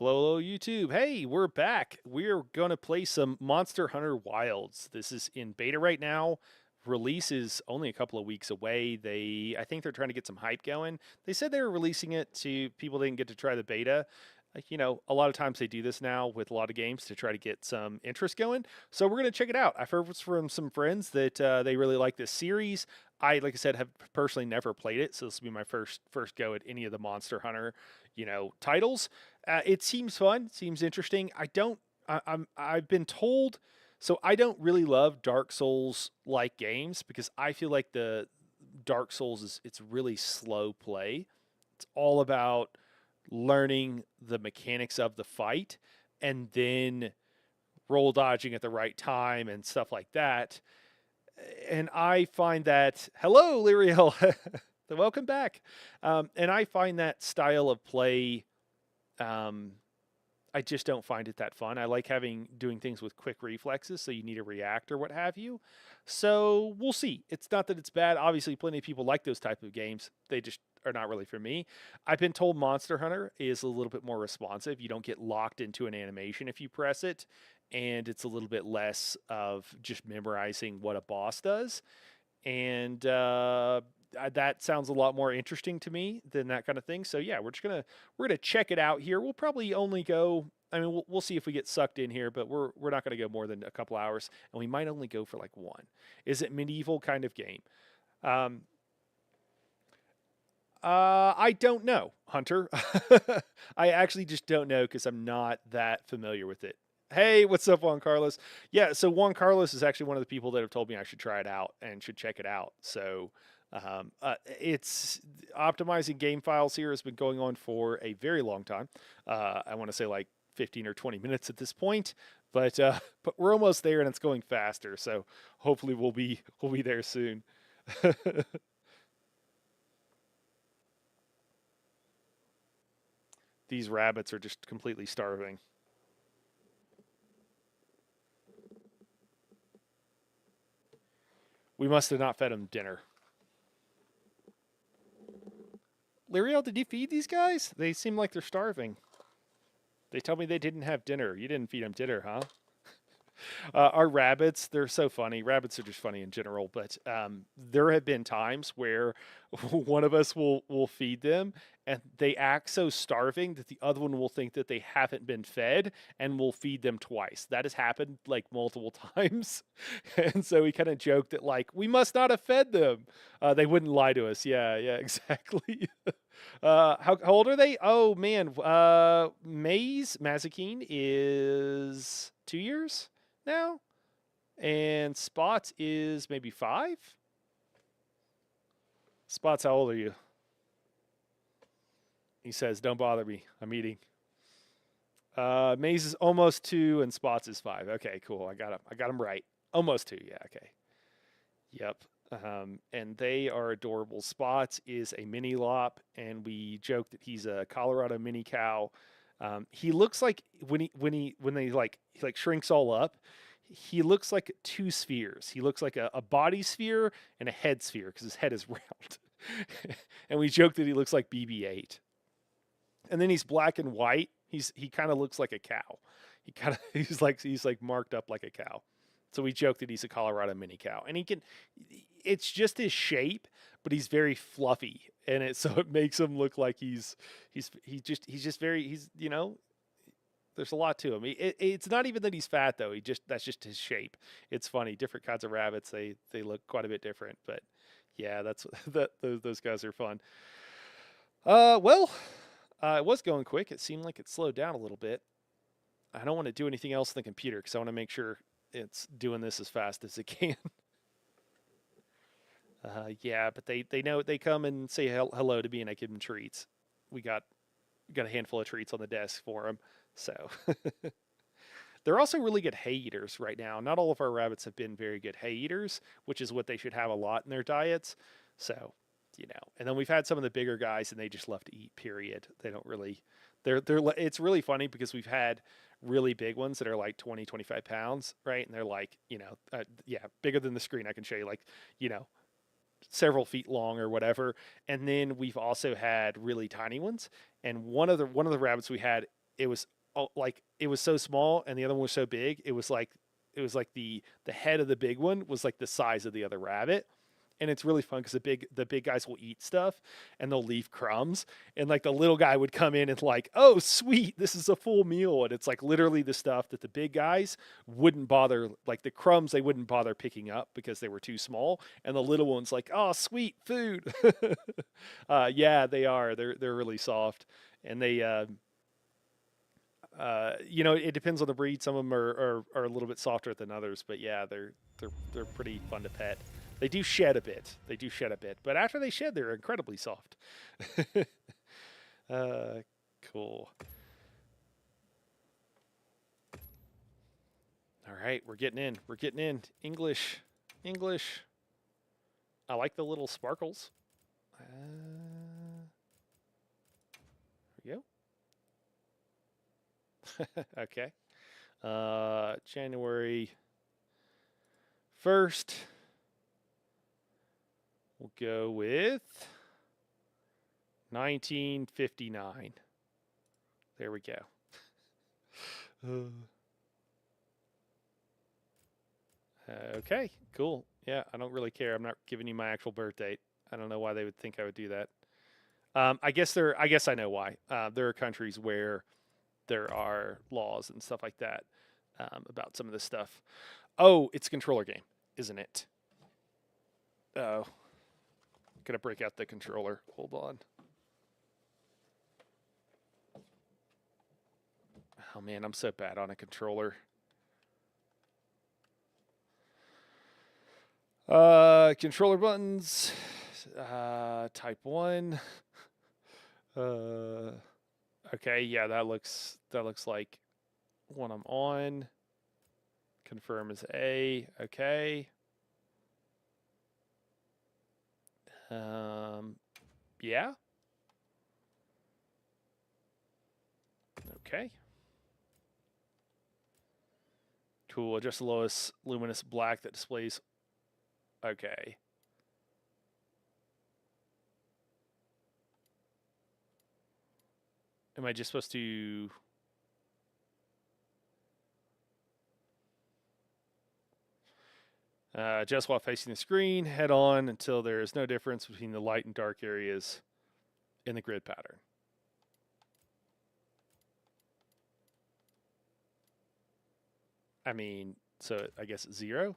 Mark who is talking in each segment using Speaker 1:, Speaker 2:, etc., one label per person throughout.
Speaker 1: Hello, hello, YouTube. Hey, we're back. We're going to play some Monster Hunter Wilds. This is in beta right now. Release is only a couple of weeks away. I think they're trying to get some hype going. They said they were releasing it to people that didn't get to try the beta. A lot of times they do this now with a lot of games to try to get some interest going. So we're going to check it out. I've heard from some friends that they really like this series. Like I said, have personally never played it, so this will be my first go at any of the Monster Hunter, titles. It seems fun, seems interesting. I've been told, so I don't really love Dark Souls like games because I feel like the Dark Souls it's really slow play. It's all about learning the mechanics of the fight and then roll dodging at the right time and stuff like that. And I find that hello, Lyriel, welcome back. And I find that style of play. Um, I just don't find it that fun. I like doing things with quick reflexes, so you need to react or what have you. So we'll see. It's not that it's bad. Obviously, plenty of people like those type of games. They just are not really for me. I've been told Monster Hunter is a little bit more responsive. You don't get locked into an animation if you press it, and it's a little bit less of just memorizing what a boss does. And that sounds a lot more interesting to me than that kind of thing. So yeah, we're gonna check it out here. We'll probably only go. I mean, we'll see if we get sucked in here, but we're not going to go more than a couple hours, and we might only go for like one. Is it medieval kind of game? Um, I don't know, Hunter. I actually just don't know because I'm not that familiar with it. Hey, what's up, Juan Carlos? Yeah, so Juan Carlos is actually one of the people that have told me I should try it out and should check it out. So it's optimizing game files here has been going on for a very long time. I want to say like 15 or 20 minutes at this point, but but we're almost there and it's going faster. So hopefully we'll be there soon. These rabbits are just completely starving. We must have not fed them dinner. Lyriel, did you feed these guys? They seem like they're starving. They tell me they didn't have dinner. You didn't feed them dinner, huh? Our rabbits, they're so funny. Rabbits are just funny in general, but there have been times where one of us will feed them and they act so starving that the other one will think that they haven't been fed and will feed them twice. That has happened like multiple times. And so we kind of joked that like we must not have fed them. They wouldn't lie to us. Yeah, yeah, exactly. How old are they? Oh man, Mazikeen is 2 years now, and Spots is maybe 5. Spots, how old are you? He says, "Don't bother me. I'm eating." Maze is almost 2, and Spots is 5. Okay, cool. I got him. I got him right. Almost 2. Yeah. Okay. Yep. And they are adorable. Spots is a mini lop, and we joke that he's a Colorado mini cow. He looks like when he like shrinks all up, he looks like two spheres. He looks like a body sphere and a head sphere because his head is round. And we joke that he looks like BB-8. And then he's black and white. He kind of looks like a cow. He's like marked up like a cow. So we joke that he's a Colorado mini cow, and it's just his shape, but he's very fluffy, and it makes him look like he's just very there's a lot to him. It's not even that he's fat though. That's just his shape. It's funny. Different kinds of rabbits, they look quite a bit different, but yeah, that's those guys are fun. Well, it was going quick. It seemed like it slowed down a little bit. I don't want to do anything else in the computer because I want to make sure it's doing this as fast as it can. Yeah, but they know they come and say hello to me, and I give them treats. We got a handful of treats on the desk for them. So they're also really good hay eaters right now. Not all of our rabbits have been very good hay eaters, which is what they should have a lot in their diets. So, and then we've had some of the bigger guys, and they just love to eat. Period. They don't really. They're. It's really funny because we've had really big ones that are like 20, 25 pounds, right? And they're like, yeah, bigger than the screen. I can show you, like, you know, several feet long or whatever. And then we've also had really tiny ones. And one of the rabbits we had it was like it was so small, and the other one was so big. It was like the head of the big one was like the size of the other rabbit. And it's really fun because the big guys will eat stuff and they'll leave crumbs, and like the little guy would come in and like, oh sweet, this is a full meal, and it's like literally the stuff that the big guys wouldn't bother, like the crumbs they wouldn't bother picking up because they were too small, and the little ones like, oh sweet food. Yeah, they are. They're really soft, and they it depends on the breed. Some of them are a little bit softer than others, but yeah, they're pretty fun to pet. They do shed a bit. They do shed a bit, but after they shed, they're incredibly soft. uh, cool. All right, we're getting in. We're getting in. English, English. I like the little sparkles. Here we go. Okay. January 1st. We'll go with 1959. There we go. Okay, cool. Yeah, I don't really care. I'm not giving you my actual birth date. I don't know why they would think I would do that. I guess I know why. There are countries where there are laws and stuff like that about some of this stuff. Oh, it's a controller game, isn't it? Oh, gonna break out the controller. Hold on. Oh man, I'm so bad on a controller. Controller buttons. Type 1. Okay, yeah, that looks like one I'm on. Confirm is A. Okay. Yeah. Okay. Cool. Adjust the lowest luminous black that displays. Okay. Am I just supposed to? Adjust while facing the screen, head on until there is no difference between the light and dark areas in the grid pattern. I mean, so I guess 0?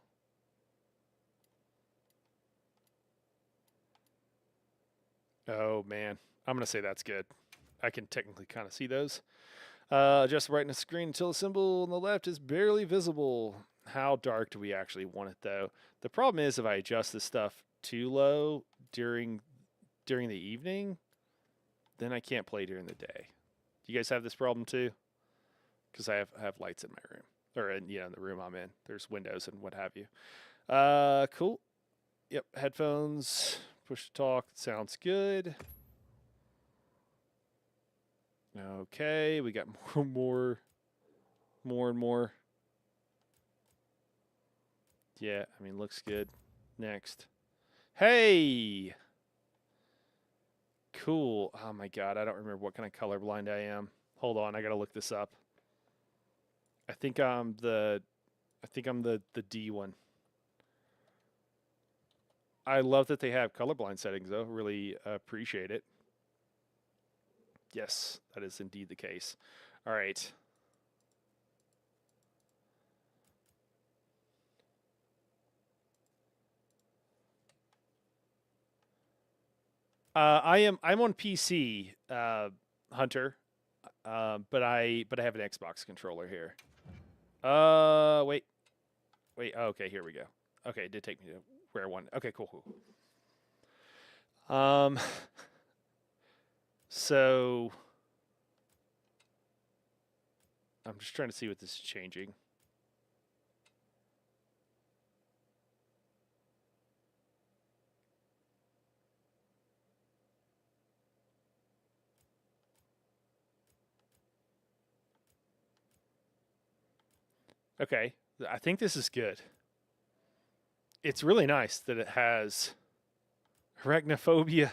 Speaker 1: Oh man, I'm gonna say that's good. I can technically kind of see those. Adjust the brightness of the screen until the symbol on the left is barely visible. How dark do we actually want it though? The problem is if I adjust this stuff too low during the evening, then I can't play during the day. Do you guys have this problem too? Because I have lights in my room, or in the room I'm in. There's windows and what have you. Cool. Yep, headphones, push to talk, sounds good. Okay, we got more and more. Yeah, I mean, looks good. Next. Hey! Cool. Oh my god, I don't remember what kind of colorblind I am. Hold on, I gotta look this up. I think I'm the D one. I love that they have colorblind settings though. Really appreciate it. Yes, that is indeed the case. All right. I'm on PC, Hunter, but I have an Xbox controller here. Wait. Oh, okay, here we go. Okay, it did take me to rare one. Okay, cool. So I'm just trying to see what this is changing. Okay, I think this is good. It's really nice that it has arachnophobia.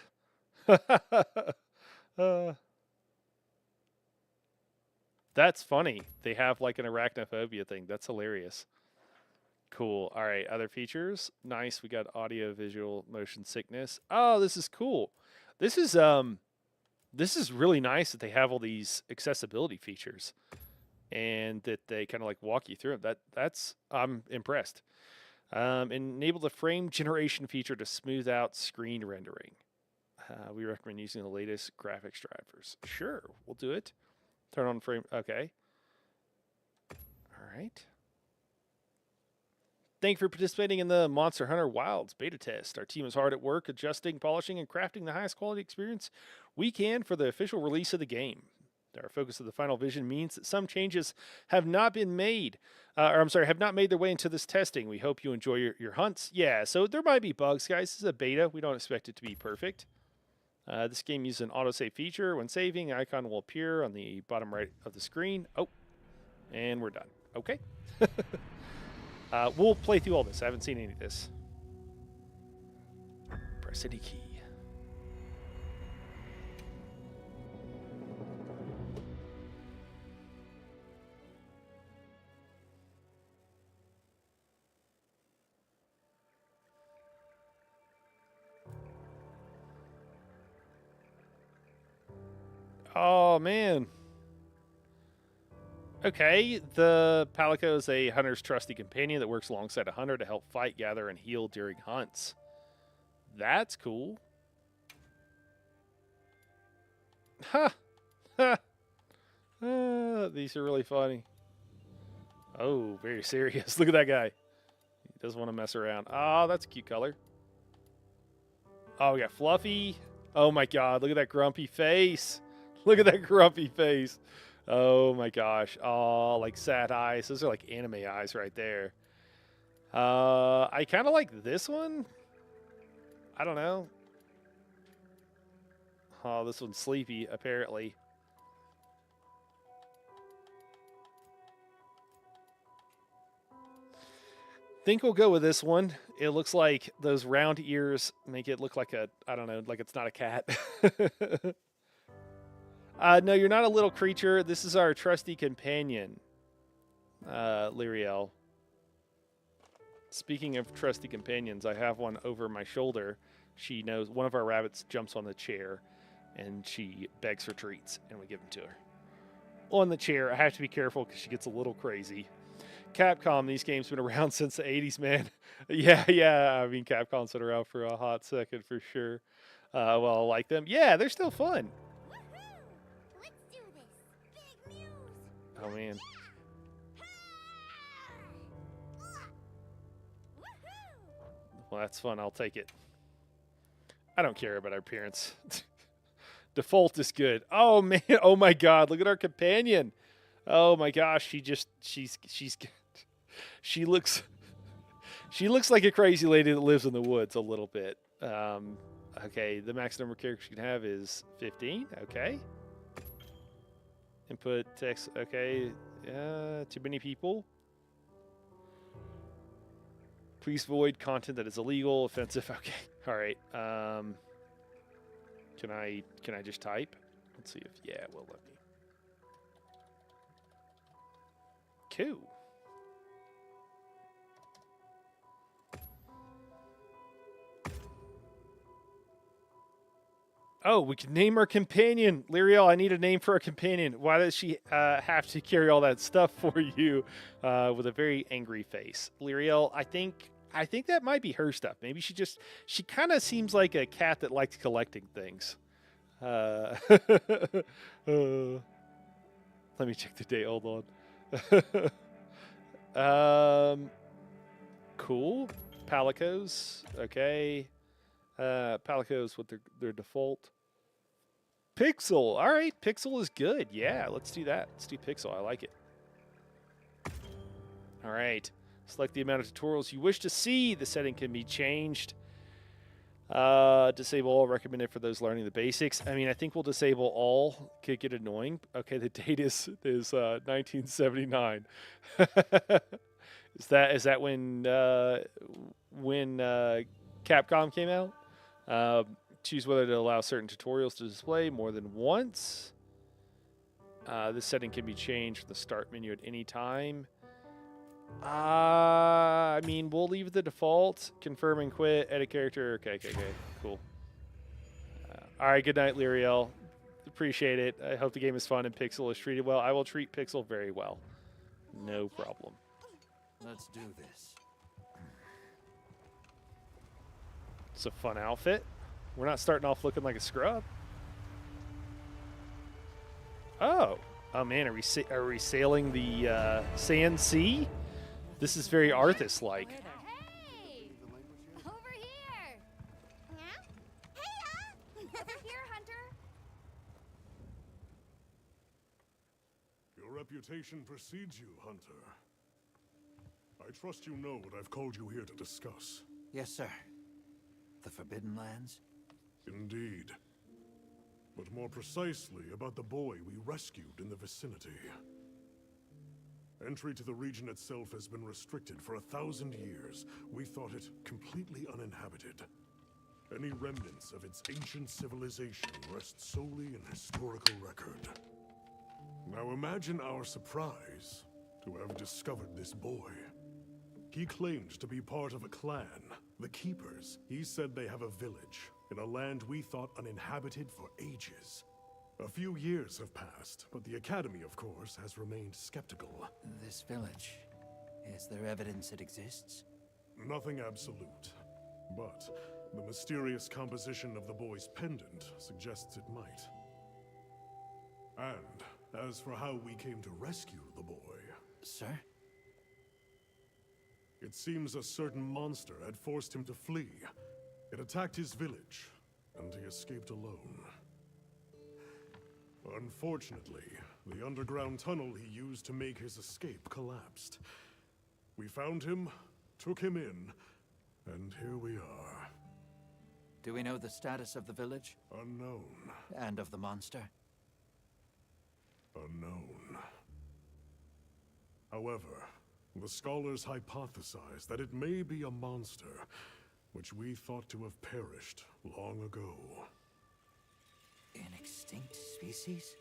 Speaker 1: That's funny. They have like an arachnophobia thing. That's hilarious. Cool. All right, other features. Nice. We got audio, visual, motion sickness. Oh, this is cool. This is this is really nice that they have all these accessibility features and that they kind of like walk you through them. That's I'm impressed. Enable the frame generation feature to smooth out screen rendering. We recommend using the latest graphics drivers. Sure, we'll do it. Turn on frame. Okay. All right. Thank you for participating in the Monster Hunter Wilds beta test. Our team is hard at work adjusting, polishing, and crafting the highest quality experience we can for the official release of the game. Our focus of the final vision means that some changes have not been made, have not made their way into this testing. We hope you enjoy your hunts. Yeah, so there might be bugs, guys. This is a beta. We don't expect it to be perfect. This game uses an autosave feature. When saving, an icon will appear on the bottom right of the screen. Oh, and we're done. Okay. We'll play through all this. I haven't seen any of this. Press any key. Oh, man. Okay, the Palico is a hunter's trusty companion that works alongside a hunter to help fight, gather, and heal during hunts. That's cool. Ha! Ha! These are really funny. Oh, very serious. Look at that guy. He doesn't want to mess around. Oh, that's a cute color. Oh, we got Fluffy. Oh my god, look at that grumpy face. Look at that grumpy face. Oh my gosh. Oh, like sad eyes. Those are like anime eyes right there. I kind of like this one. I don't know. Oh, this one's sleepy, apparently. Think we'll go with this one. It looks like those round ears make it look like I don't know, like it's not a cat. No, you're not a little creature. This is our trusty companion, Lyriel. Speaking of trusty companions, I have one over my shoulder. She knows one of our rabbits jumps on the chair, and she begs for treats, and we give them to her. On the chair, I have to be careful because she gets a little crazy. Capcom, these games been around since the 80s, man. yeah. I mean, Capcom's been around for a hot second for sure. Well, I like them. Yeah, they're still fun.
Speaker 2: Let's do this. Big news.
Speaker 1: Oh, man. Well, that's fun. I'll take it. I don't care about our appearance. Default is good. Oh, man. Oh, my God. Look at our companion. Oh, my gosh. She looks like a crazy lady that lives in the woods a little bit. Okay, the max number of characters you can have is 15. Okay. Input text. Okay. Too many people. Please avoid content that is illegal, offensive. Okay. All right. Can I just type? Let's see if it will let me. Cool. Oh, we can name our companion. Lyriel, I need a name for our companion. Why does she have to carry all that stuff for you with a very angry face? Lyriel, I think that might be her stuff. Maybe she kind of seems like a cat that likes collecting things. Let me check the date. Hold on. Cool. Palicos. Okay. Palicos with their default. Pixel. All right, Pixel is good. Yeah, let's do that. Let's do Pixel. I like it. All right. Select the amount of tutorials you wish to see. The setting can be changed. Disable all, recommended for those learning the basics. I mean, I think we'll disable all. Could get annoying. Okay, the date is 1979. Is that when Capcom came out? Choose whether to allow certain tutorials to display more than once. This setting can be changed from the start menu at any time. I mean, we'll leave the default. Confirm and quit. Edit character. Okay. Cool. All right. Good night, Lyriel. Appreciate it. I hope the game is fun and Pixel is treated well. I will treat Pixel very well. No problem.
Speaker 3: Let's do this.
Speaker 1: It's a fun outfit. We're not starting off looking like a scrub. Oh man, are we sailing the sand sea? This is very Arthas-like.
Speaker 2: Hey! Over here! Yeah? Hey, over here, Hunter!
Speaker 4: Your reputation precedes you, Hunter. I trust you know what I've called you here to discuss.
Speaker 3: Yes, sir. The Forbidden Lands?
Speaker 4: Indeed. But more precisely about the boy we rescued in the vicinity. Entry to the region itself has been restricted for 1,000 years. We thought it completely uninhabited. Any remnants of its ancient civilization rest solely in historical record. Now imagine our surprise to have discovered this boy. He claimed to be part of a clan, the Keepers. He said they have a village in a land we thought uninhabited for ages. A few years have passed, but the Academy, of course, has remained skeptical.
Speaker 3: This village. Is there evidence it exists?
Speaker 4: Nothing absolute, but the mysterious composition of the boy's pendant suggests it might. And as for how we came to rescue the boy,
Speaker 3: Sir?
Speaker 4: it seems a certain monster had forced him to flee. It attacked his village, and he escaped alone. Unfortunately, the underground tunnel he used to make his escape collapsed. We found him, took him in, and here we are.
Speaker 3: Do we know the status of the village?
Speaker 4: Unknown.
Speaker 3: And of the monster?
Speaker 4: Unknown. However, the scholars hypothesize that it may be a monster, which we thought to have perished long ago.
Speaker 3: An extinct species?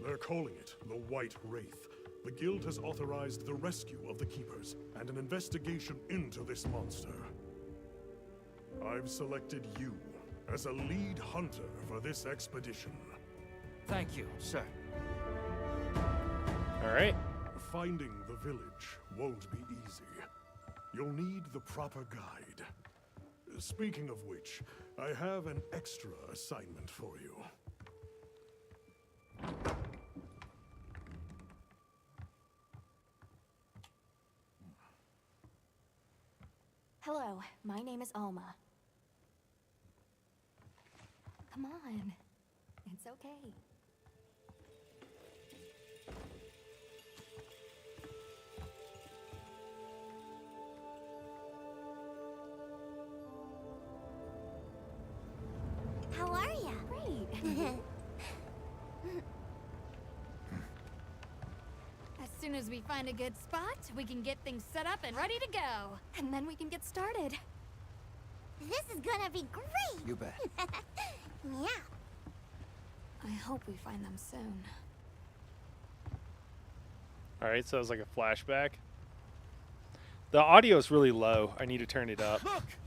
Speaker 4: They're calling it the White Wraith. The Guild has authorized the rescue of the Keepers and an investigation into this monster. I've selected you as a lead hunter for this expedition.
Speaker 3: Thank you, sir.
Speaker 1: All right.
Speaker 4: Finding the village won't be easy. You'll need the proper guide. Speaking of which, I have an extra assignment for you.
Speaker 2: Hello, my name is Alma. Come on. It's okay. How are ya? Great.
Speaker 5: As soon as we find a good spot, we can get things set up and ready to go.
Speaker 2: And then we can get started. This is gonna be great!
Speaker 3: You bet.
Speaker 2: Yeah.
Speaker 5: I hope we find them soon.
Speaker 1: All right, so it was like a flashback. The audio is really low. I need to turn it up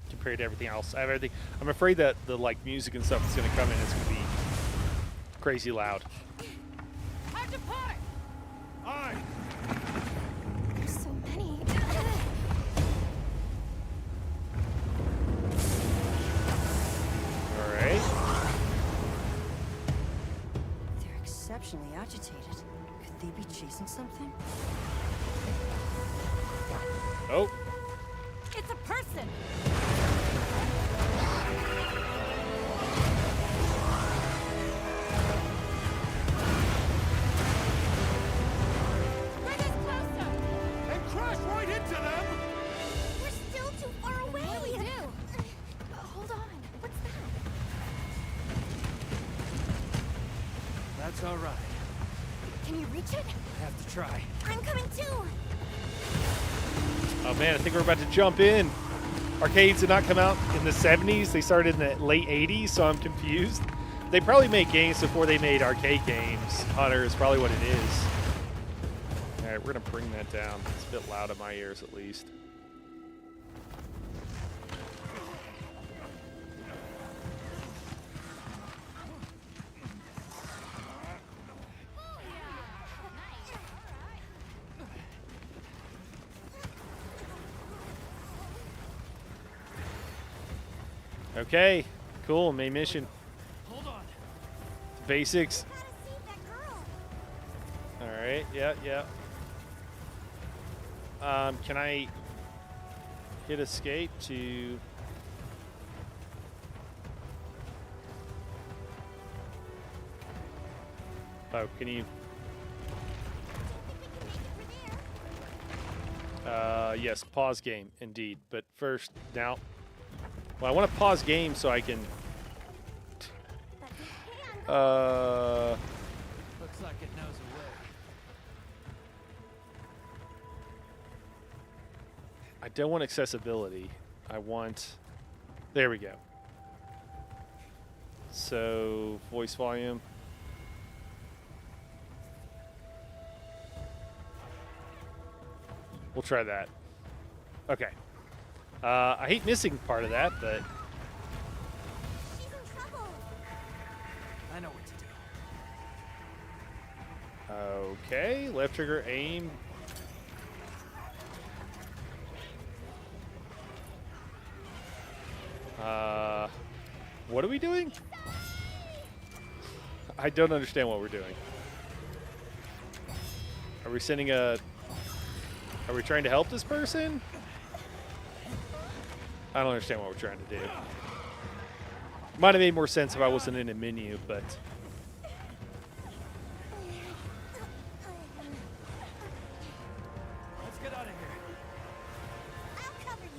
Speaker 1: compared to everything else. I have everything. I'm afraid that the like music and stuff is going to come in. It's going to be crazy loud.
Speaker 5: Hard to part!
Speaker 4: Aye!
Speaker 2: There's so many.
Speaker 1: All right.
Speaker 6: They're exceptionally agitated. Could they be chasing something?
Speaker 1: Oh,
Speaker 5: It's a person! Bring us closer!
Speaker 4: And crash right into them!
Speaker 2: We're still too far away.
Speaker 5: What do we do?
Speaker 2: Hold on. What's that?
Speaker 3: That's all right.
Speaker 2: Can you reach it?
Speaker 3: Have to try.
Speaker 2: I'm coming too.
Speaker 1: oh man, I think we're about to jump in. Arcades did not come out in the 70s. They started in the late 80s, so I'm confused. They probably made games before they made arcade games. Hunter is probably what it is. All right, we're gonna bring that down. It's a bit loud in my ears, at least. Okay, cool. Main mission.
Speaker 3: Hold on.
Speaker 1: Basics.
Speaker 2: Gotta save that girl.
Speaker 1: All right. Yeah, yeah. Can I hit escape to? Oh, can you? Yes, pause game, indeed. But first, now, well, I want to pause game so I can.
Speaker 3: Looks like it knows a way.
Speaker 1: I don't want accessibility. I want. There we go. So, voice volume. We'll try that. Okay. I hate missing part of that, but
Speaker 2: She's in trouble.
Speaker 3: I know what to do.
Speaker 1: okay. Left trigger, aim. What are we doing? I don't understand what we're doing. Are we sending a... Are we trying to help this person? I don't understand what we're trying to do. Might have made more sense if I wasn't in a menu, but...
Speaker 3: Let's get out of here.
Speaker 2: I'll cover you.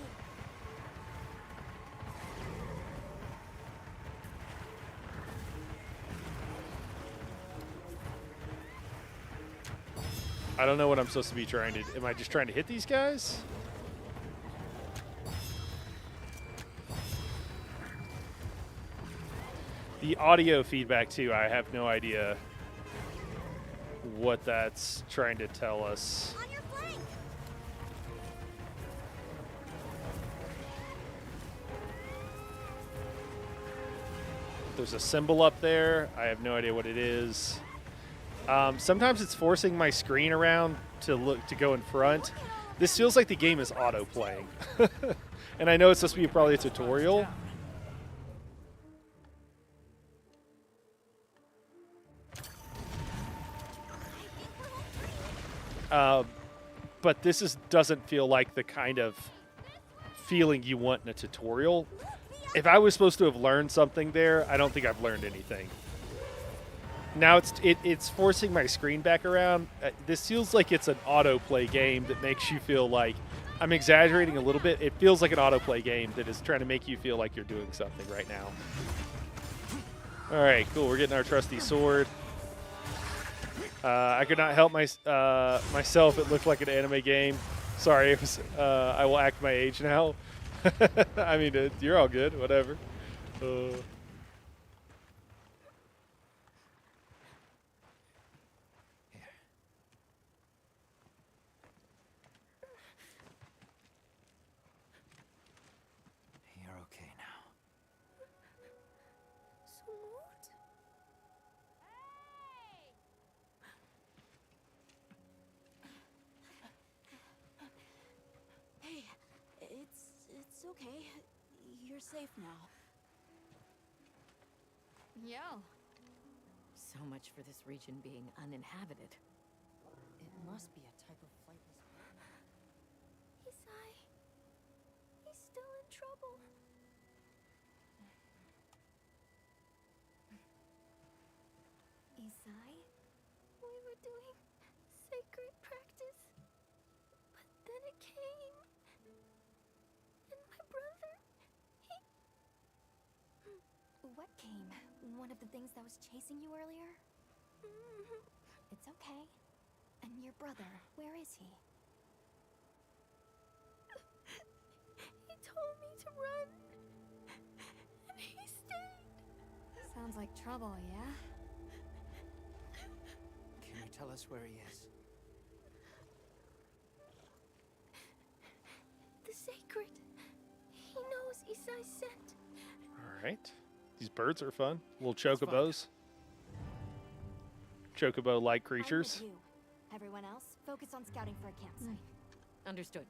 Speaker 1: I don't know what I'm supposed to be trying to... Am I just trying to hit these guys? The audio feedback, too, I have no idea what that's trying to tell us.
Speaker 2: On your flank.
Speaker 1: There's a symbol up there. I have no idea what it is. Sometimes it's forcing my screen around to go in front. This feels like the game is auto-playing. And I know it's supposed to be probably a tutorial. But this doesn't feel like the kind of feeling you want in a tutorial. If I was supposed to have learned something there, I don't think I've learned anything. Now it's forcing my screen back around. This feels like it's an autoplay game that makes you feel like, I'm exaggerating a little bit. It feels like an autoplay game that is trying to make you feel like you're doing something right now. All right, cool. We're getting our trusty sword. I could not help myself. It looked like an anime game. Sorry, it was. I will act my age now. I mean, you're all good. Whatever.
Speaker 3: You're okay now.
Speaker 2: Smoot?
Speaker 6: Hey, it's okay. You're safe now.
Speaker 5: Yo.
Speaker 6: So much for this region being uninhabited. It must be a type of flightless.
Speaker 2: Isai. He's still in trouble. Isai? We were doing sacred practice. But then it came. And my brother, he... What came? One of the things that was chasing you earlier? It's okay. And your brother, where is he? He told me to run. And he stayed.
Speaker 5: Sounds like trouble, yeah?
Speaker 3: Can you tell us where he is?
Speaker 2: The sacred. He knows Isai sent.
Speaker 1: All right. These birds are fun. Little chocobos. Chocobo-like creatures.
Speaker 2: I'm with you. Everyone else, focus on scouting for a campsite.
Speaker 6: Understood.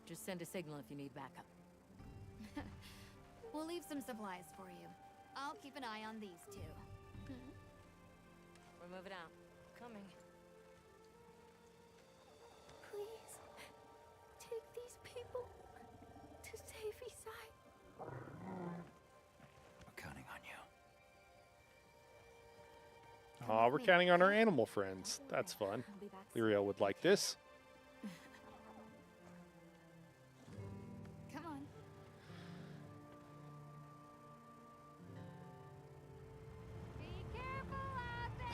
Speaker 6: Just send a signal if you need backup.
Speaker 5: We'll leave some supplies for you. I'll keep an eye on these two.
Speaker 6: We're moving out. Coming.
Speaker 2: Please, take these people to save Isai.
Speaker 3: We're counting on you.
Speaker 1: Aw, we're counting on our animal friends. That's fun.
Speaker 2: I'll be back soon.
Speaker 1: Lyriel would like this.
Speaker 5: Come on. Be careful out there!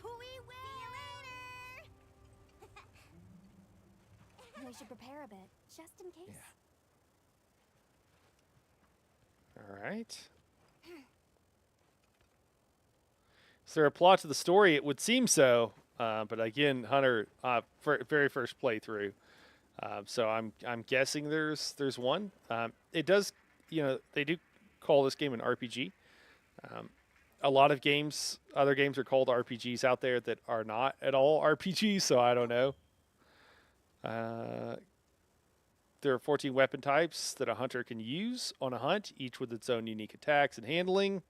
Speaker 2: We will! We should prepare a bit, just in case.
Speaker 3: Yeah.
Speaker 1: All right. Is there a plot to the story? It would seem so, but again, Hunter, very first playthrough, so I'm guessing there's one. It does, they do call this game an RPG. A lot of games, other games are called RPGs out there that are not at all RPGs, so I don't know. There are 14 weapon types that a hunter can use on a hunt, each with its own unique attacks and handling.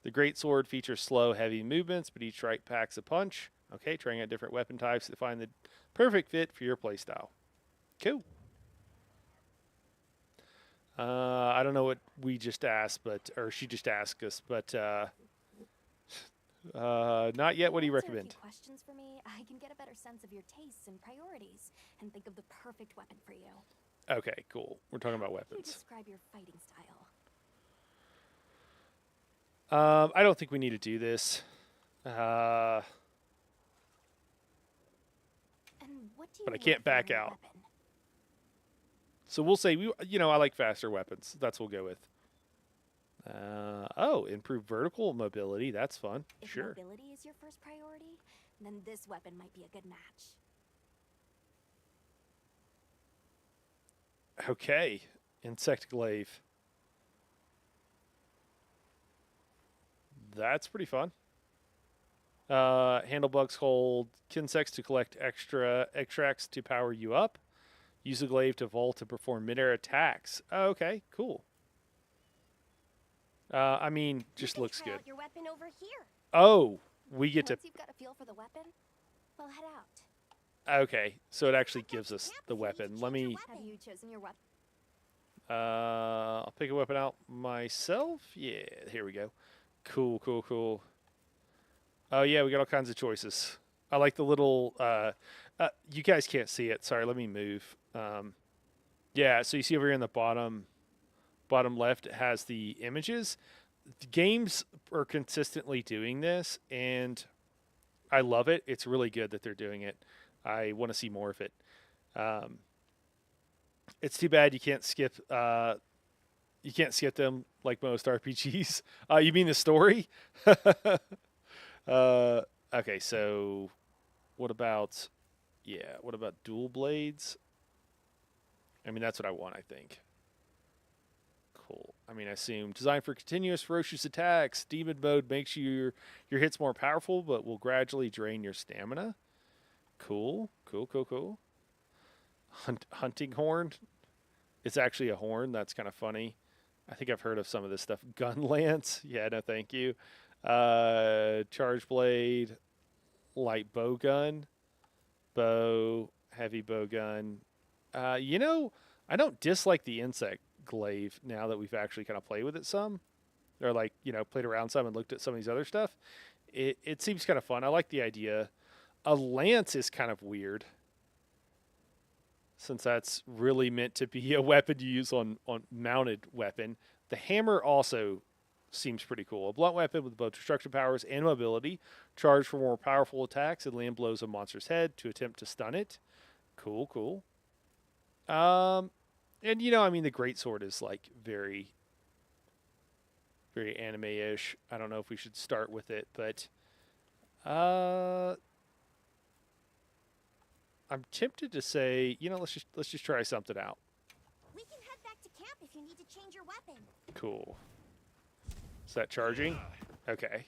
Speaker 1: The greatsword features slow, heavy movements, but each strike packs a punch. Okay, trying out different weapon types to find the perfect fit for your playstyle. Cool. I don't know what we just asked, or she just asked us, but not yet. What do you
Speaker 2: Answer a few
Speaker 1: recommend?
Speaker 2: questions for me. I can get a better sense of your tastes and priorities, and think of the perfect weapon for you.
Speaker 1: Okay, cool. We're talking about
Speaker 2: How would you
Speaker 1: weapons.
Speaker 2: describe your fighting style?
Speaker 1: I don't think we need to do this.
Speaker 2: And what do you
Speaker 1: But I
Speaker 2: look
Speaker 1: can't
Speaker 2: for
Speaker 1: back
Speaker 2: in a
Speaker 1: out.
Speaker 2: weapon?
Speaker 1: So we'll say I like faster weapons. That's what we'll go with. Improved vertical mobility. That's fun.
Speaker 2: If
Speaker 1: Sure.
Speaker 2: mobility is your first priority, then this weapon might be a good match.
Speaker 1: Okay. Insect glaive. That's pretty fun. Handlebugs hold insects to collect extra extracts to power you up. Use the glaive to vault to perform midair attacks. Oh, okay, cool. Just looks good.
Speaker 2: Your weapon over here.
Speaker 1: Oh, we get to.
Speaker 2: Once you've got a feel for the weapon, we'll head out.
Speaker 1: Okay, so it actually gives us the weapon. Let me.
Speaker 2: Have you chosen your weapon?
Speaker 1: I'll pick a weapon out myself. Yeah, here we go. Cool, cool, cool. Oh yeah, we got all kinds of choices. I like the little. You guys can't see it. Sorry, let me move. Yeah, so you see over here in the bottom left, it has the images. The games are consistently doing this, and I love it. It's really good that they're doing it. I want to see more of it. It's too bad you can't skip. You can't skip them like most RPGs. You mean the story? Okay, so what about dual blades? I mean, that's what I want, I think. Cool. I mean, I assume designed for continuous ferocious attacks. Demon mode makes your hits more powerful, but will gradually drain your stamina. Cool. Cool, cool, cool. Hunting horn. It's actually a horn. That's kind of funny. I think I've heard of some of this stuff. Gun lance. Yeah, no, thank you. Charge blade. Light bow gun. Bow. Heavy bow gun. I don't dislike the insect glaive now that we've actually kind of played with it some. Or played around some and looked at some of these other stuff. It seems kind of fun. I like the idea. A lance is kind of weird, since that's really meant to be a weapon you use on mounted weapon. The hammer also seems pretty cool. A blunt weapon with both destruction powers and mobility. Charge for more powerful attacks and land blows a monster's head to attempt to stun it. Cool, cool. And the greatsword is very very anime-ish. I don't know if we should start with it, but I'm tempted to say, let's just try something out.
Speaker 2: We can head back to camp if you need to change your weapon.
Speaker 1: Cool. Is that charging? Okay.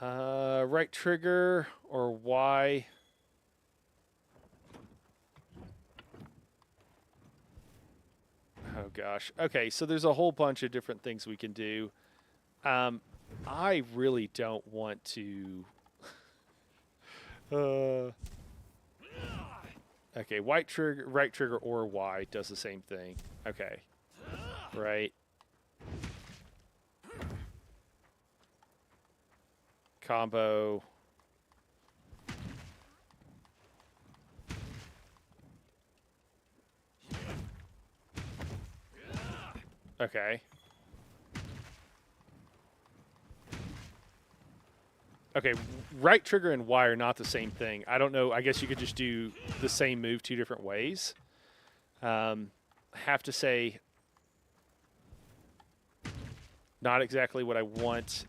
Speaker 1: Right trigger or Y. Oh gosh. Okay, so there's a whole bunch of different things we can do. I really don't want to. Okay, right trigger or Y does the same thing. Okay. Right. Combo. Okay. Okay, right trigger and Y are not the same thing. I don't know. I guess you could just do the same move two different ways. Have to say, not exactly what I want.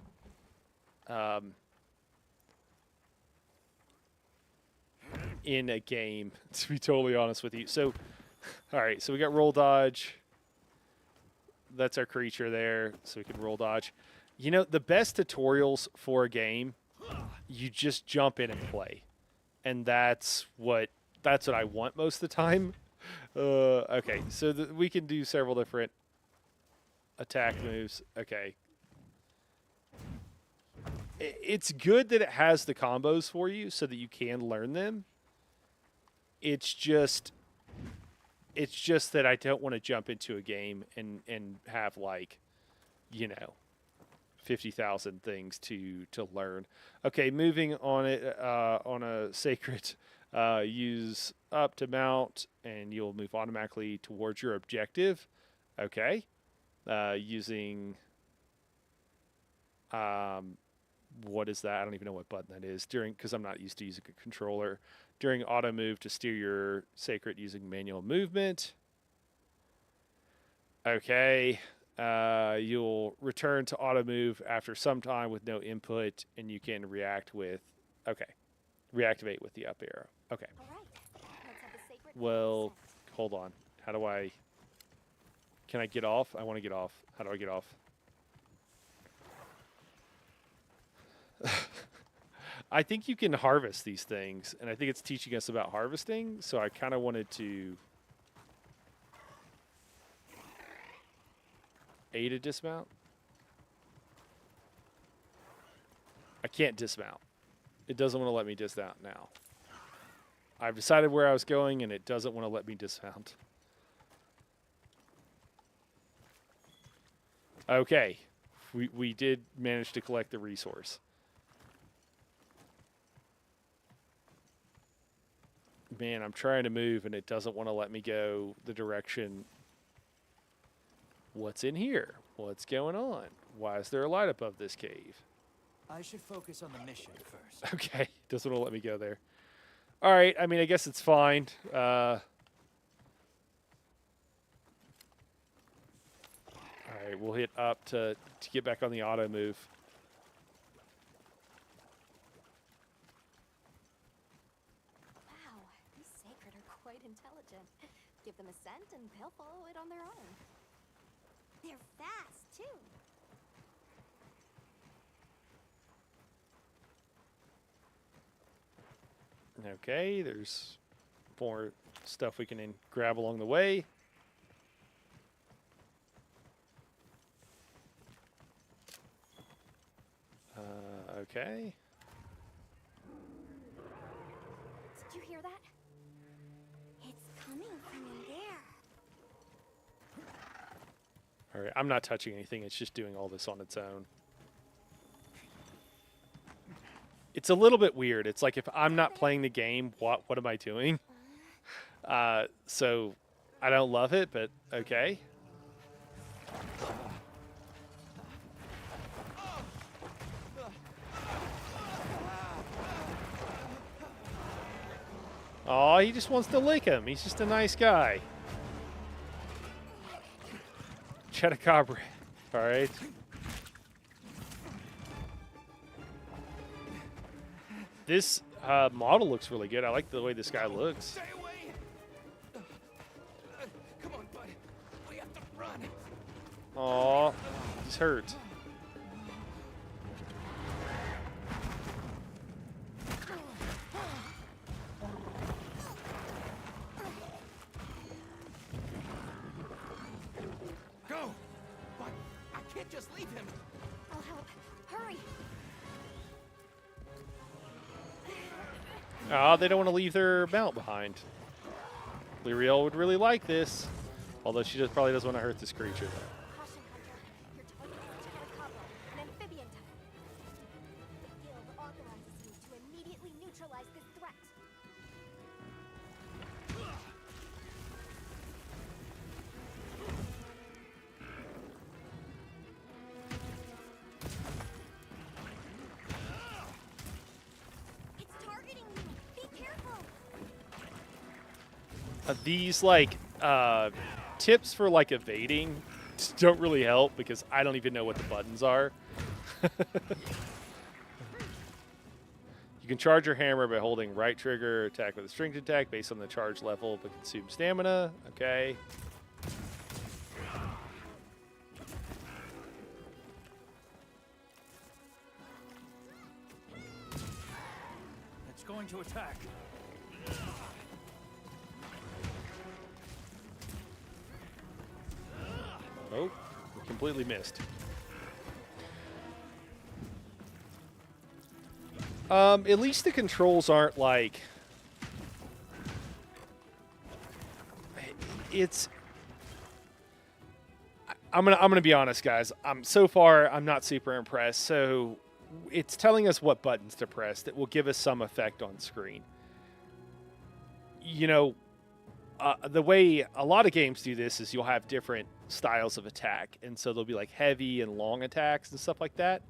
Speaker 1: In a game, to be totally honest with you. So, all right, so we got roll dodge. That's our creature there, so we can roll dodge. You know, the best tutorials for a game, you just jump in and play. And that's what I want most of the time. Okay, so we can do several different attack moves. Okay. It's good that it has the combos for you so that you can learn them. It's just that I don't want to jump into a game and have, like, 50,000 things to learn. Okay, moving on it on a sacred, use up to mount, and you'll move automatically towards your objective. Okay, using what is that? I don't even know what button that is. Because I'm not used to using a controller. During auto move to steer your sacred using manual movement. Okay. You'll return to auto move after some time with no input, and you can react with. Okay. Reactivate with the up arrow. Okay.
Speaker 2: All right. Let's have the sacred
Speaker 1: Well, hold on. How do I. Can I get off? I want to get off. How do I get off? I think you can harvest these things, and I think it's teaching us about harvesting, so I kind of wanted to A to dismount. I can't dismount. It doesn't want to let me dismount now. I've decided where I was going, and it doesn't want to let me dismount. Okay. We did manage to collect the resource. Man, I'm trying to move, and it doesn't want to let me go the direction. What's in here? What's going on? Why is there a light above this cave?
Speaker 3: I should focus on the mission first.
Speaker 1: Okay, doesn't want to let me go there. All right, I mean, I guess it's fine. All right, we'll hit up to get back on the auto move.
Speaker 2: Wow, these sacred are quite intelligent. Give them a scent and they'll follow it on their own. They're fast, too.
Speaker 1: Okay, there's more stuff we can grab along the way. Okay.
Speaker 2: Did you hear that? It's coming from in there.
Speaker 1: All right, I'm not touching anything. It's just doing all this on its own. It's a little bit weird. It's like if I'm not playing the game, what am I doing? So I don't love it, but okay. Oh, he just wants to lick him. He's just a nice guy. Chetacabre. All right. This model looks really good. I like the way this guy looks.
Speaker 3: Stay away! Come on, bud. We have to run.
Speaker 1: Aw, he's hurt.
Speaker 3: Go! But I can't just leave him.
Speaker 2: I'll help. Hurry.
Speaker 1: They don't want to leave their mount behind. Lyriel would really like this, although she just probably doesn't want to hurt this creature.
Speaker 2: Caution, Hunter. Your target is Chupacabra, an amphibian type. The guild authorizes you to immediately neutralize this threat. It's targeting you. Be careful.
Speaker 1: These like tips for like evading don't really help because I don't even know what the buttons are. You can charge your hammer by holding right trigger, attack with a strength attack based on the charge level, but consume stamina. Okay.
Speaker 3: It's going to attack.
Speaker 1: Oh, we completely missed. At least the controls aren't like... It's... I'm gonna be honest, guys. So far, I'm not super impressed. So it's telling us what buttons to press that will give us some effect on screen. You know, the way a lot of games do this is you'll have different styles of attack, and so there'll be like heavy and long attacks and stuff like that,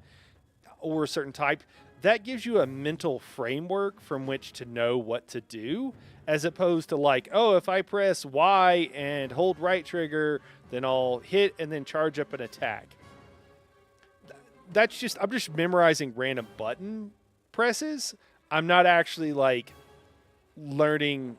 Speaker 1: or a certain type. That gives you a mental framework from which to know what to do, as opposed to like, oh, if I press Y and hold right trigger, then I'll hit and then charge up an attack. That's just, I'm just memorizing random button presses. I'm not actually like learning.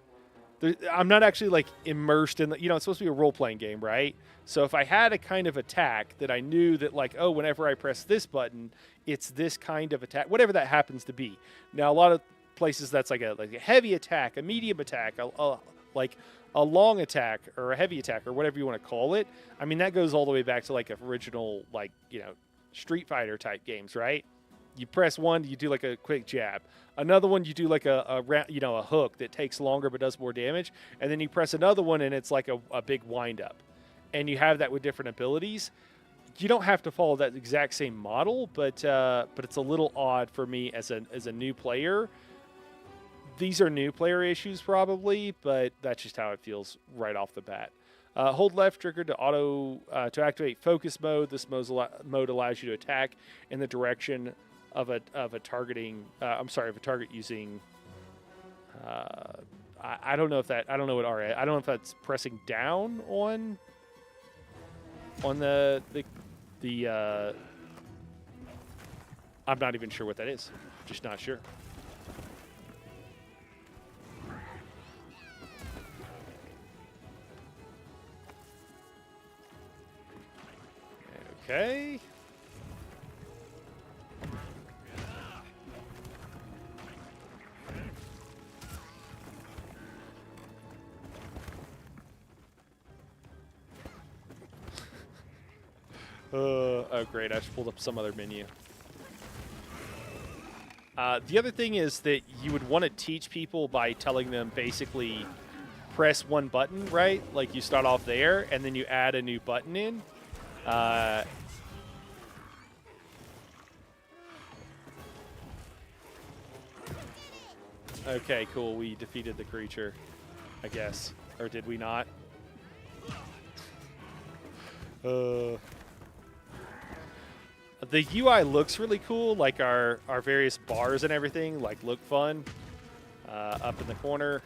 Speaker 1: I'm not actually like immersed in the, it's supposed to be a role-playing game, right? So if I had a kind of attack that I knew that like, oh, whenever I press this button, it's this kind of attack, whatever that happens to be. Now, a lot of places that's like a heavy attack, a medium attack, like a long attack or a heavy attack or whatever you want to call it. I mean, that goes all the way back to like original, like, Street Fighter type games, right? You press one, you do like a quick jab. Another one, you do like a hook that takes longer but does more damage. And then you press another one, and it's like a big wind up. And you have that with different abilities. You don't have to follow that exact same model, but it's a little odd for me as a new player. These are new player issues probably, but that's just how it feels right off the bat. Hold left trigger to activate focus mode. This mode allows you to attack in the direction of a targeting. Of a target using. I don't know if that. I don't know what R. I don't know if that's pressing down on the. I'm not even sure what that is. Just not sure. Okay. Oh, great. I just pulled up some other menu. The other thing is that you would want to teach people by telling them basically press one button, right? Like you start off there, and then you add a new button in. Okay, cool. We defeated the creature, I guess. Or did we not? The UI looks really cool. Like our various bars and everything, like look fun. Up in the corner.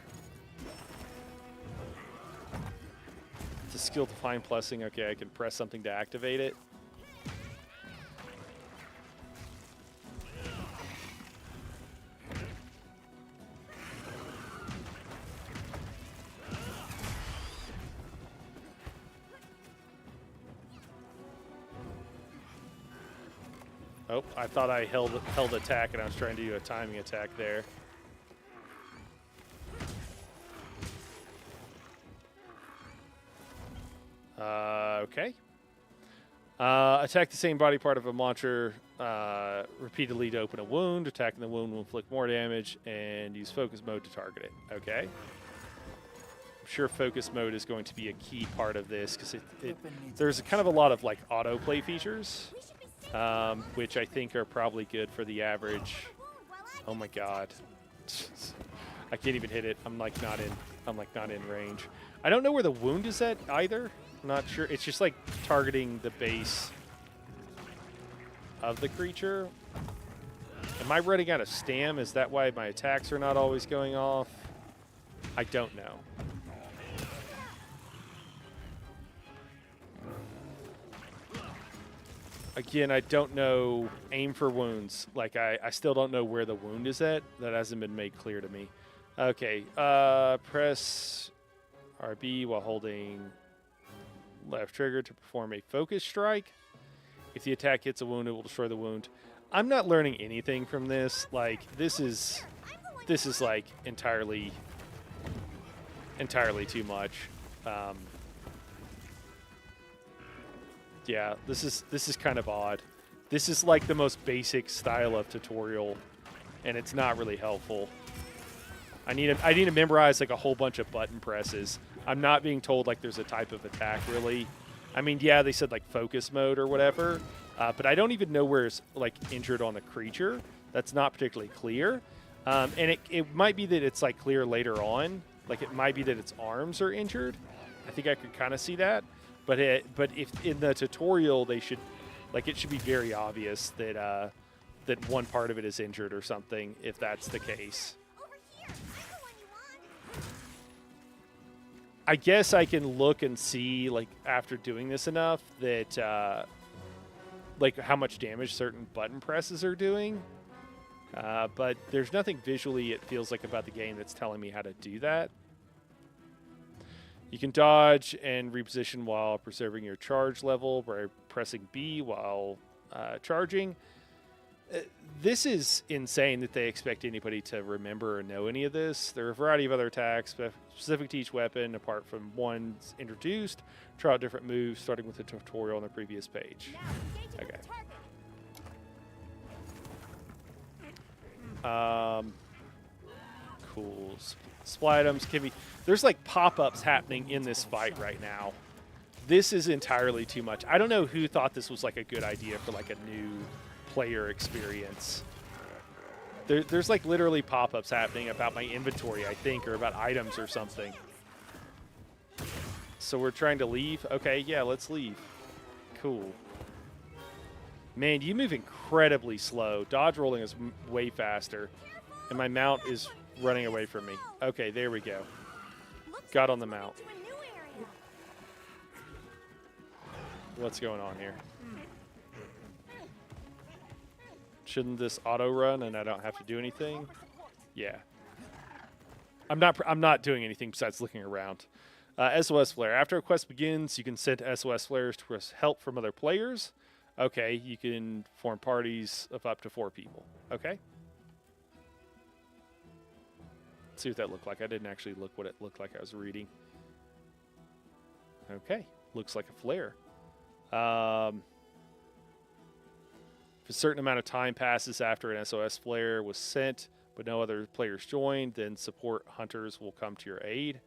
Speaker 1: To skill to find plussing. Okay, I can press something to activate it. Oh, I thought I held attack and I was trying to do a timing attack there. Okay. Attack the same body part of a monster repeatedly to open a wound. Attacking the wound will inflict more damage, and use focus mode to target it. Okay. I'm sure focus mode is going to be a key part of this because there's kind of a lot of like autoplay features, which I think are probably good for the average. Oh my god. I can't even hit it. I'm like not in range. I don't know where the wound is at either. I'm not sure. It's just like targeting the base of the creature. Am I running out of stam? Is that why my attacks are not always going off? I don't know. Again, I don't know aim for wounds. Like, I still don't know where the wound is at. That hasn't been made clear to me. Okay, press RB while holding left trigger to perform a focus strike. If the attack hits a wound, it will destroy the wound. I'm not learning anything from this. Like, this is like entirely too much. Yeah, this is kind of odd. This is like the most basic style of tutorial, and it's not really helpful. I need to memorize like a whole bunch of button presses. I'm not being told like there's a type of attack really. I mean, yeah, they said like focus mode or whatever, but I don't even know where it's like injured on the creature. That's not particularly clear, and it might be that it's like clear later on. Like it might be that its arms are injured. I think I could kind of see that, but if in the tutorial they should, like it should be very obvious that that one part of it is injured or something. If that's the case. I guess I can look and see, like, after doing this enough that, like, how much damage certain button presses are doing. But there's nothing visually, it feels like, about the game that's telling me how to do that. You can dodge and reposition while preserving your charge level by pressing B while charging. This is insane that they expect anybody to remember or know any of this. There are a variety of other attacks specific to each weapon, apart from ones introduced. Try out different moves, starting with the tutorial on the previous page. Okay. Cool. Supply items can be... There's like pop-ups happening in this fight right now. This is entirely too much. I don't know who thought this was like a good idea for like a new player experience. There's like literally pop-ups happening about my inventory, I think, or about items or something. So we're trying to leave? Okay, yeah, let's leave. Cool. Man, you move incredibly slow. Dodge rolling is way faster. And my mount is running away from me. Okay, there we go. Got on the mount. What's going on here? Shouldn't this auto run and I don't have to do anything? Yeah. I'm not doing anything besides looking around. SOS Flare. After a quest begins, you can send SOS Flares to request help from other players. Okay, you can form parties of up to 4 people. Okay. Let's see what that looked like. I didn't actually look what it looked like I was reading. Okay. Looks like a flare. If a certain amount of time passes after an SOS flare was sent, but no other players joined, then support hunters will come to your aid.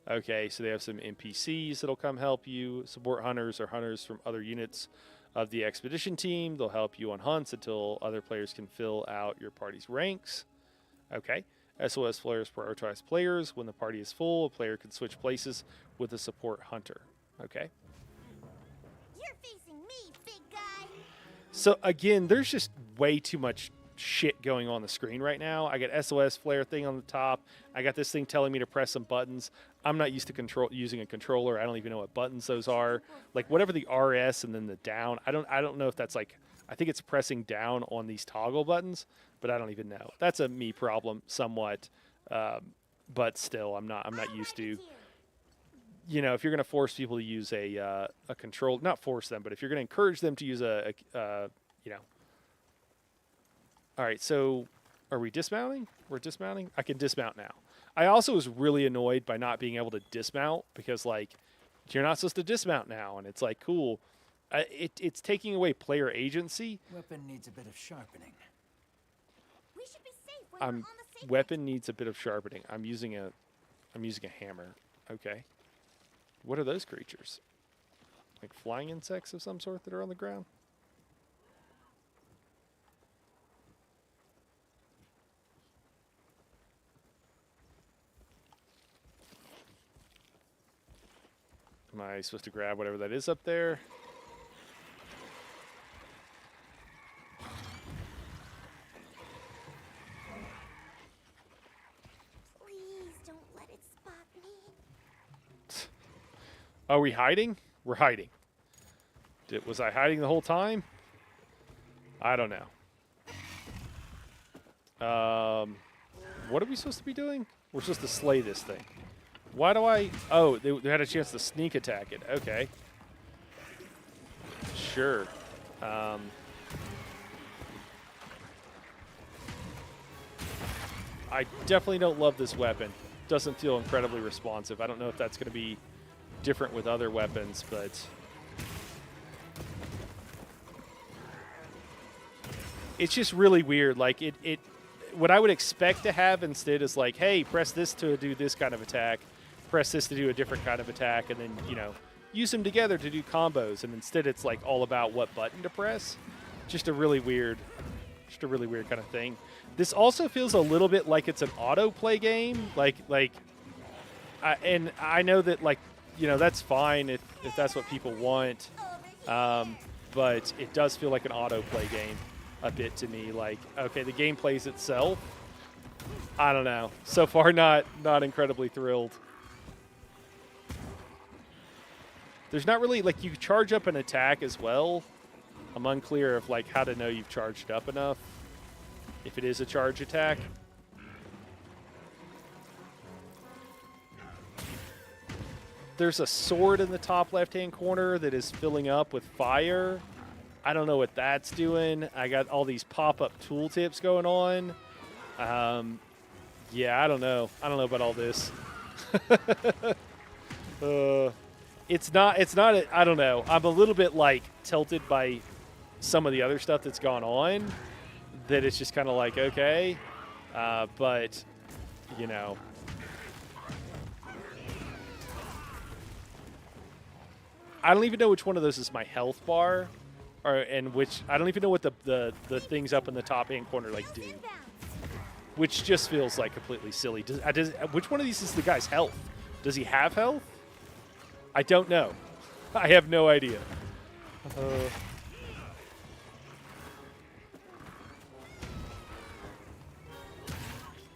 Speaker 1: Okay, so they have some NPCs that'll come help you. Support hunters are hunters from other units of the expedition team. They'll help you on hunts until other players can fill out your party's ranks. Okay. SOS flares prioritize players. When the party is full, a player can switch places with a support hunter. Okay.
Speaker 2: You're facing me, big guy.
Speaker 1: So again, there's just way too much shit going on the screen right now. I got SOS flare thing on the top. I got this thing telling me to press some buttons. I'm not used to using a controller. I don't even know what buttons those are. Like whatever the RS and then the down. I don't know if that's like, I think it's pressing down on these toggle buttons, but I don't even know. That's a me problem somewhat. But still, I'm not used to, you know, if you're going to force people to use a control, not force them, but if you're going to encourage them to use you know. All right, so are we dismounting? We're dismounting? I can dismount now. I also was really annoyed by not being able to dismount because, like, you're not supposed to dismount now. And it's like, cool. It's taking away player agency.
Speaker 3: Weapon needs a bit of sharpening.
Speaker 2: We should be safe when we're on the safe.
Speaker 1: Weapon needs a bit of sharpening. I'm using a hammer. Okay. What are those creatures? Like flying insects of some sort that are on the ground? Am I supposed to grab whatever that is up there?
Speaker 2: Please don't let it spot me.
Speaker 1: Are we hiding? We're hiding. Was I hiding the whole time? I don't know. What are we supposed to be doing? We're supposed to slay this thing. Why do I... Oh, they had a chance to sneak attack it. Okay. Sure. I definitely don't love this weapon. Doesn't feel incredibly responsive. I don't know if that's going to be different with other weapons, but... It's just really weird. Like, what I would expect to have instead is like, hey, press this to do this kind of attack. Press this to do a different kind of attack, and then, you know, use them together to do combos. And instead it's like all about what button to press. Just a really weird kind of thing. This also feels a little bit like it's an autoplay game. And I know that, like, you know, that's fine if that's what people want. But it does feel like an autoplay game a bit to me. Like, okay, the game plays itself. I don't know. So far, not incredibly thrilled. There's not really, like, you charge up an attack as well. I'm unclear of, like, how to know you've charged up enough. If it is a charge attack. There's a sword in the top left-hand corner that is filling up with fire. I don't know what that's doing. I got all these pop-up tooltips going on. Yeah, I don't know. I don't know about all this. It's not, I don't know. I'm a little bit, like, tilted by some of the other stuff that's gone on, that it's just kind of like, okay. But, you know. I don't even know which one of those is my health bar, and which, I don't even know what the things up in the top hand corner, like, do. Which just feels, like, completely silly. Which one of these is the guy's health? Does he have health? I don't know. I have no idea.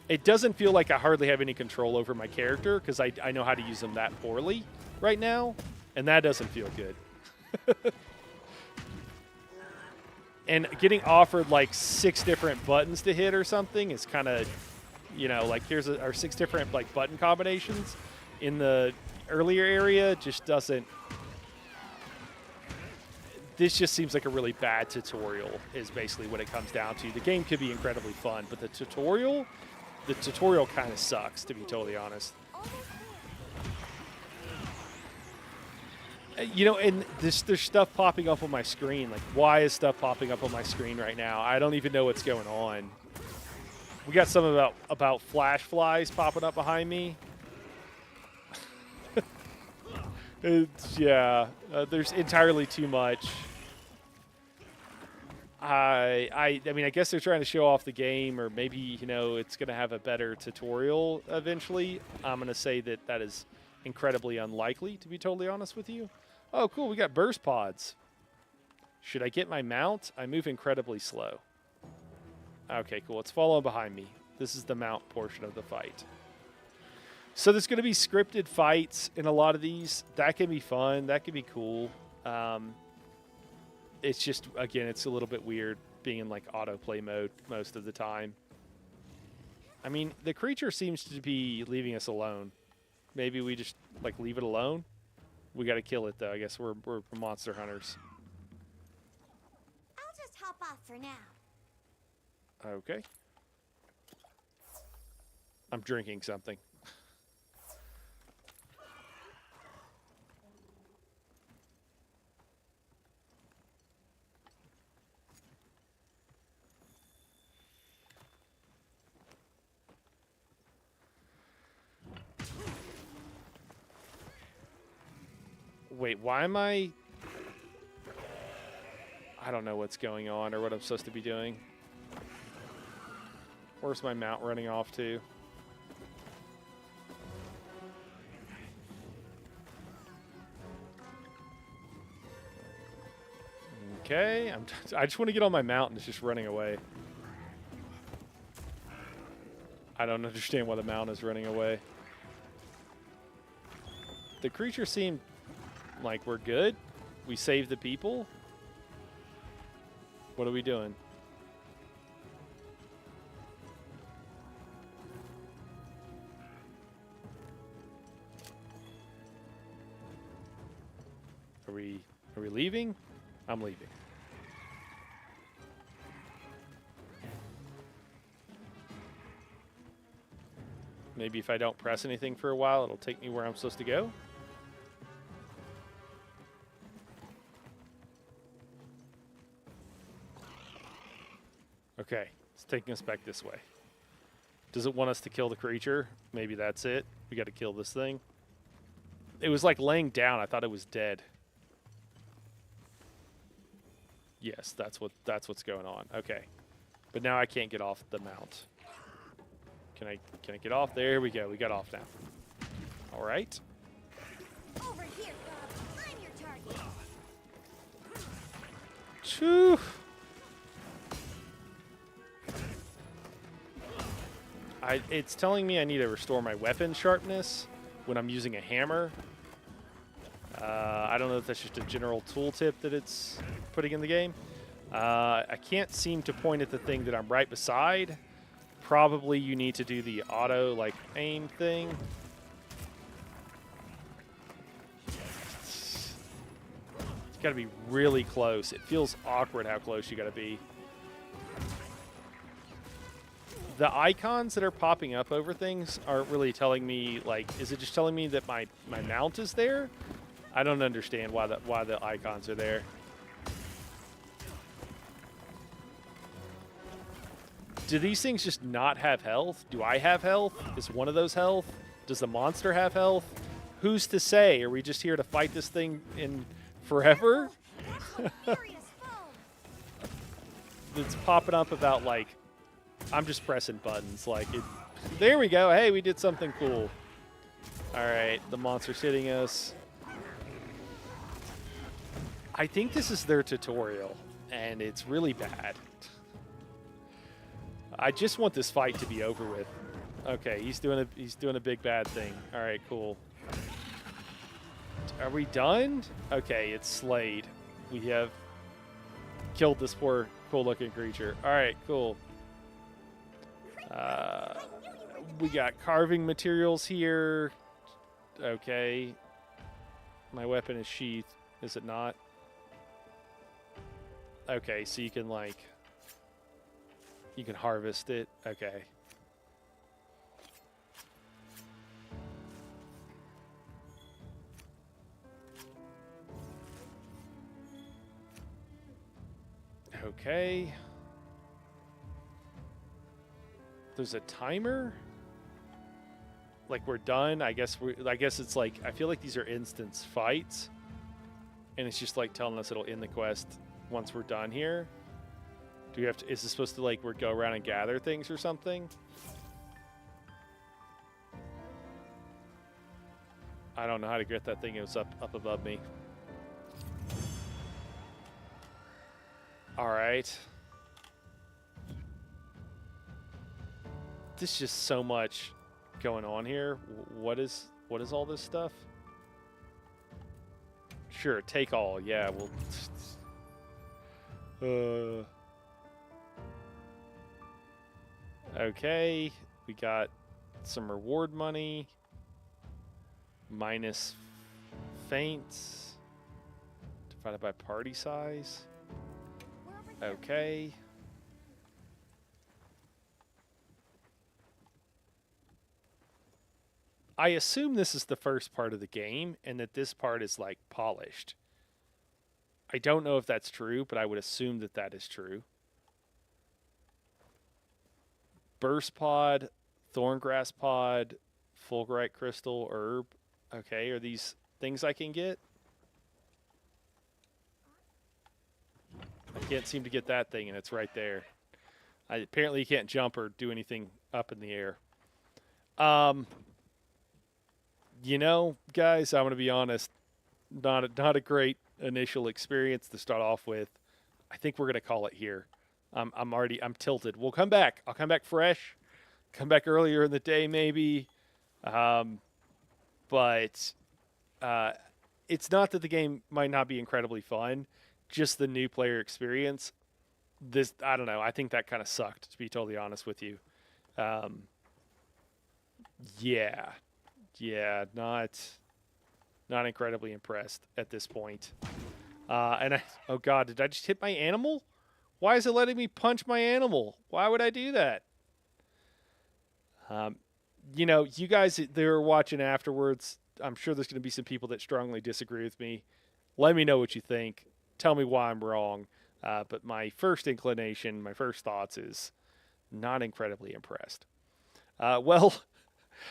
Speaker 1: It doesn't feel like I hardly have any control over my character because I know how to use them that poorly right now, and that doesn't feel good. And getting offered like 6 different buttons to hit or something is kind of, you know, like here's our 6 different like button combinations in the earlier area just doesn't. This just seems like a really bad tutorial is basically what it comes down to. The game could be incredibly fun, but the tutorial kind of sucks, to be totally honest. You know, and there's stuff popping up on my screen. Like, why is stuff popping up on my screen right now? I don't even know what's going on. We got some about flash flies popping up behind me. There's entirely too much. I mean, I guess they're trying to show off the game, or maybe, you know, it's going to have a better tutorial eventually. I'm going to say that is incredibly unlikely, to be totally honest with you. Oh, cool, we got burst pods. Should I get my mount? I move incredibly slow. Okay, cool, it's following behind me. This is the mount portion of the fight. So there's going to be scripted fights in a lot of these. That can be fun. That can be cool. It's just, again, it's a little bit weird being in like autoplay mode most of the time. I mean, the creature seems to be leaving us alone. Maybe we just like leave it alone. We got to kill it though. I guess we're monster hunters.
Speaker 2: I'll just hop off for now.
Speaker 1: Okay. I'm drinking something. Wait, why am I don't know what's going on or what I'm supposed to be doing. Where's my mount running off to? Okay, I just want to get on my mount and it's just running away. I don't understand why the mount is running away. The creature seemed like we're good. We saved the people. What are we doing? Are we leaving? I'm leaving. Maybe if I don't press anything for a while, it'll take me where I'm supposed to go. Okay, it's taking us back this way. Does it want us to kill the creature? Maybe that's it. We got to kill this thing. It was like laying down. I thought it was dead. Yes, that's what's going on. Okay. But now I can't get off the mount. Can I get off? There we go. We got off now. All right.
Speaker 2: Over here, Bob. I'm your target.
Speaker 1: Choo. It's telling me I need to restore my weapon sharpness when I'm using a hammer. I don't know if that's just a general tooltip that it's putting in the game. I can't seem to point at the thing that I'm right beside. Probably you need to do the auto like aim thing. It's got to be really close. It feels awkward how close you got to be. The icons that are popping up over things aren't really telling me, like, is it just telling me that my mount is there? I don't understand why the icons are there. Do these things just not have health? Do I have health? Is one of those health? Does the monster have health? Who's to say? Are we just here to fight this thing in forever?
Speaker 2: Furious foam.
Speaker 1: It's popping up about, like, I'm just pressing buttons. Like, there we go. Hey, we did something cool. All right, the monster's hitting us. I think this is their tutorial, and it's really bad. I just want this fight to be over with. Okay, he's doing a big bad thing. All right, cool. Are we done? Okay, it's Slade. We have killed this poor, cool-looking creature. All right, cool. We got carving materials here. Okay. My weapon is sheathed. Is it not? Okay, so you can, like, you can harvest it. Okay. Okay. There's a timer. Like, we're done. I guess it's like, I feel like these are instance fights, and it's just like telling us it'll end the quest once we're done here. Do we have to? Is this supposed to, like, we go around and gather things or something? I don't know how to get that thing. It was up above me. All right. This is just so much going on here? What is all this stuff? Sure, take all. Yeah, well. Okay, we got some reward money. Minus feints divided by party size.
Speaker 2: We're over here.
Speaker 1: Okay. I assume this is the first part of the game and that this part is like polished. I don't know if that's true, but I would assume that that is true. Burst pod, thorngrass pod, fulgurite crystal, herb. Okay, are these things I can get? I can't seem to get that thing, and it's right there. Apparently you can't jump or do anything up in the air. You know, guys, I'm going to be honest. Not a great initial experience to start off with. I think we're going to call it here. I'm tilted. We'll come back. I'll come back fresh. Come back earlier in the day, maybe. But it's not that the game might not be incredibly fun. Just the new player experience. I don't know. I think that kind of sucked, to be totally honest with you. Yeah, not incredibly impressed at this point. Oh God, did I just hit my animal? Why is it letting me punch my animal? Why would I do that? You know, you guys that are watching afterwards, I'm sure there's going to be some people that strongly disagree with me. Let me know what you think. Tell me why I'm wrong. But my first inclination, my first thoughts is not incredibly impressed. Well,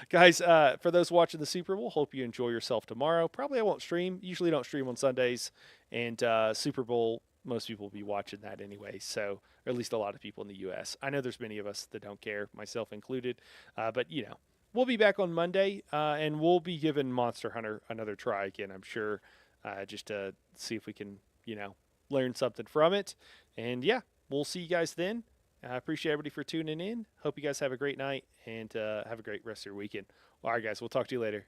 Speaker 1: guys, for those watching the Super Bowl, hope you enjoy yourself tomorrow. Probably I won't stream. Usually don't stream on Sundays. And Super Bowl, most people will be watching that anyway. So, or at least a lot of people in the U.S. I know there's many of us that don't care, myself included. But, you know, we'll be back on Monday. And we'll be giving Monster Hunter another try again, I'm sure. Just to see if we can, you know, learn something from it. And, yeah, we'll see you guys then. I appreciate everybody for tuning in. Hope you guys have a great night and have a great rest of your weekend. All right, guys, we'll talk to you later.